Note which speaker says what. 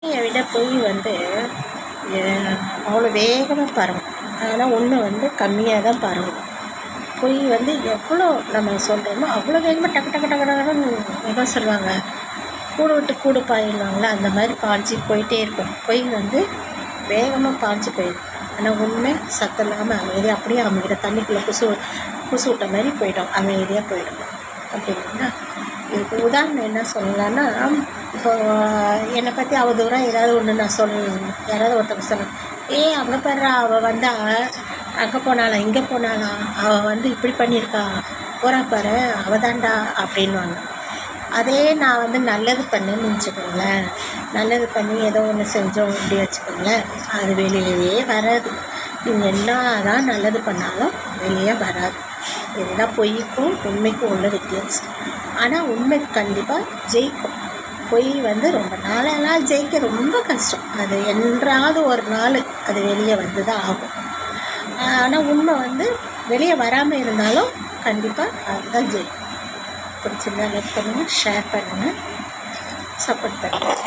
Speaker 1: உண்மையை விட பொய் வந்து அவ்வளோ வேகமாக பரவும். ஆனால் உண்மை வந்து கம்மியாக தான் பரவும். பொய் வந்து எவ்வளோ நம்ம சொல்கிறோமோ அவ்வளோ வேகமாக டக்கு டக்கு டக்கு டக்குன்னு என்ன சொல்லுவாங்க, கூடு விட்டு கூடு பாயிடுவாங்களா, அந்த மாதிரி பாய்ஞ்சி போயிட்டே இருக்கும். பொய் வந்து வேகமாக பாய்ஞ்சி போயிடும். ஆனால் உண்மை சத்தம் இல்லாமல் அமைதியாக அப்படியே அமைகிற தண்ணிக்குள்ளே குசு விட்ட மாதிரி போயிடும், அமைதியாக போயிடும். அப்படின்னா இதுக்கு உதாரணம் என்ன சொல்லலான்னா, இப்போ என்னை பற்றி அவதூறாக ஏதாவது ஒன்று நான் சொல்லணும், யாராவது ஒருத்தவங்க சொல்லணும், அங்கே பாரு அவள் வந்து அங்கே போனாளா இங்கே போனாளா, அவள் வந்து இப்படி பண்ணியிருக்கா, போகிறா பாரு அவள் தாண்டா அப்படின்வாங்க. அதே நான் வந்து நல்லது பண்ணேன்னு வச்சுக்கோங்களேன், நல்லது பண்ணி ஏதோ ஒன்று செஞ்சோம் அப்படி வச்சுக்கோங்களேன், அது வெளியிலேயே வராது. நீங்கள் என்ன தான் நல்லது பண்ணாலும் வெளியே வராது. இதுதான் பொய்க்கும் உண்மைக்கும் உள்ள வித்தியாசம். ஆனால் உண்மை கண்டிப்பாக ஜெயிக்கும். பொய் வந்து ரொம்ப நாளெல்லாம் ஜெயிக்க ரொம்ப கஷ்டம். அது என்றாவது ஒரு நாள் அது வெளியே வந்து தான் ஆகும். ஆனால் உண்மை வந்து வெளியே வராமல் இருந்தாலும் கண்டிப்பாக அதுதான் ஜெயிக்கும். பிடிச்சிருந்தா லைக் பண்ணுங்கள், ஷேர் பண்ணுங்கள், சப்போர்ட் பண்ணுங்கள்.